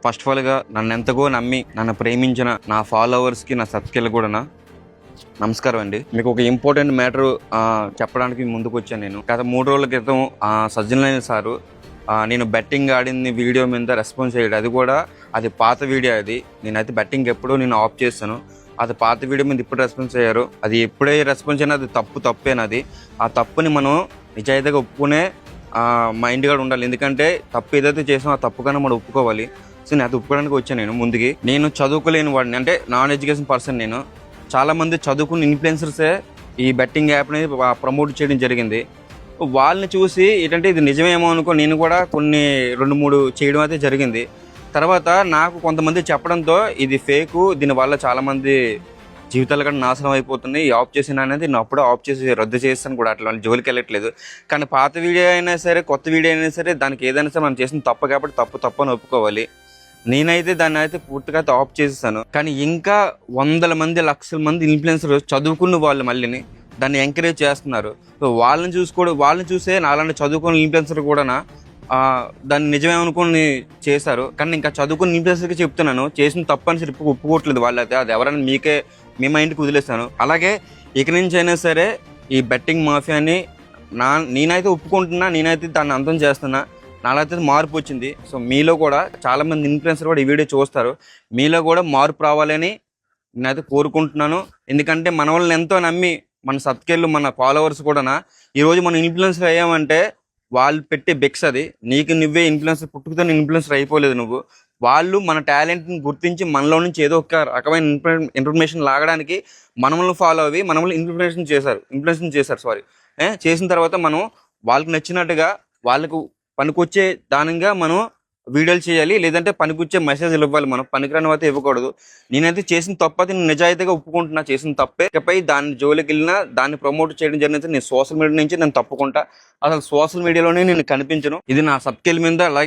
First of ఆల్గా నన్ను ఎంతగో నమ్మి నన్ను ప్రేమించిన నా ఫాలోవర్స్కి నా సబ్స్క్రైబ్ కూడా నమస్కారం అండి. మీకు ఒక ఇంపార్టెంట్ మ్యాటర్ చెప్పడానికి ముందుకు వచ్చాను. నేను గత 3 రోజుల క్రితం సజ్జనలైన సారు నేను బెట్టింగ్ ఆడింది వీడియో మీద రెస్పాన్స్ అయ్యాడు. అది పాత వీడియో. నేనైతే బెట్టింగ్ ఎప్పుడో నేను ఆఫ్ చేస్తాను. అది పాత వీడియో మీద ఇప్పుడు రెస్పాన్స్ అయ్యారు. అది ఎప్పుడే రెస్పాన్స్ అయినా అది తప్పేనది. ఆ తప్పుని మనం నిజాయితీగా ఒప్పుకునే మైండ్ కూడా ఉండాలి. ఎందుకంటే తప్పు ఏదైతే చేసామో ఆ తప్పు కన్నా మనం ఒప్పుకోవాలి. సో నేను అది ఒప్పుకోవడానికి వచ్చాను. ముందుకి నేను చదువుకోలేని వాడిని, అంటే నాన్ ఎడ్యుకేషన్ పర్సన్. నేను చాలామంది చదువుకున్న ఇన్ఫ్లుయెన్సర్సే ఈ బెట్టింగ్ యాప్ని ప్రమోట్ చేయడం జరిగింది. వాళ్ళని చూసి ఏంటంటే ఇది నిజమేమో అనుకో నేను కూడా కొన్ని 2-3 చేయడం అయితే జరిగింది. తర్వాత నాకు కొంతమంది చెప్పడంతో ఇది ఫేకు, దీనివల్ల చాలామంది జీవితాలు కూడా నాశనం అయిపోతున్నాయి, ఆఫ్ చేసిన అనేది నేను అప్పుడే ఆఫ్ చేసి రద్దు చేస్తాను కూడా. అట్లా జోలికి వెళ్ళట్లేదు. కానీ పాత వీడియో అయినా సరే కొత్త వీడియో అయినా సరే దానికి ఏదైనా సరే మనం చేసిన తప్పు కాబట్టి తప్పు అని ఒప్పుకోవాలి. నేనైతే దాన్ని అయితే పూర్తిగా ఆఫ్ చేసేసాను. కానీ ఇంకా 100 మంది 1,00,000 మంది ఇన్ఫ్లుయెన్సర్ చదువుకున్న వాళ్ళు మళ్ళీని దాన్ని ఎంకరేజ్ చేస్తున్నారు. సో వాళ్ళని చూసే నాలాంటి చదువుకున్న ఇన్ఫ్లుయెన్సర్ కూడా దాన్ని నిజమేమనుకుని చేశారు. కానీ ఇంకా చదువుకున్న ఇన్ఫ్లుయెన్సర్కి చెప్తున్నాను, చేసిన తప్పు అని చెప్పి ఒప్పుకోవట్లేదు వాళ్ళైతే. అది ఎవరైనా మీ మైండ్కి వదిలేస్తాను. అలాగే ఇక నుంచి అయినా సరే ఈ బెట్టింగ్ మాఫియాని నేనైతే ఒప్పుకుంటున్నా, నేనైతే దాన్ని అంతం చేస్తున్నా. నాలో అయితే మార్పు వచ్చింది. సో మీలో కూడా చాలామంది ఇన్ఫ్లుయెన్సర్ కూడా ఈ వీడియో చూస్తారు. మీలో కూడా మార్పు రావాలని నేనైతే కోరుకుంటున్నాను. ఎందుకంటే మన వాళ్ళని ఎంతో నమ్మి మన సబ్స్క్రైబర్లు మన ఫాలోవర్స్ కూడా ఈరోజు మనం ఇన్ఫ్లుయెన్సర్ అయ్యామంటే వాళ్ళు పెట్టే బెక్స్ అది. నీకు నువ్వే ఇన్ఫ్లుయెన్సర్, పుట్టుకతో ఇన్ఫ్లుయెన్సర్ అయిపోలేదు నువ్వు. వాళ్ళు మన టాలెంట్ని గుర్తించి మనలో నుంచి ఏదో ఒక రకమైన ఇన్ఫర్మేషన్ లాగడానికి మనల్ని ఫాలో అవి మనల్ని ఇన్ఫ్లుయెన్స్ చేశారు. చేసిన తర్వాత మనం వాళ్ళకి నచ్చినట్టుగా వాళ్ళకు పనికొచ్చే దానిగా మనం వీడియోలు చేయాలి, లేదంటే పనికొచ్చే మెసేజ్లు ఇవ్వాలి. మనం పనికిరాని అయితే ఇవ్వకూడదు. నేనైతే చేసిన తప్పు అయితే నేను నిజాయితీగా ఒప్పుకుంటున్నా, చేసిన తప్పే. ఇకపై దాని జోలికి వెళ్ళినా దాన్ని ప్రమోట్ చేయడం జరిగితే నేను సోషల్ మీడియా నుంచి నేను తప్పుకుంటా. అసలు సోషల్ మీడియాలోనే నేను కనిపించను. ఇది నా సబ్స్క్రైబ్ మీద అలాగే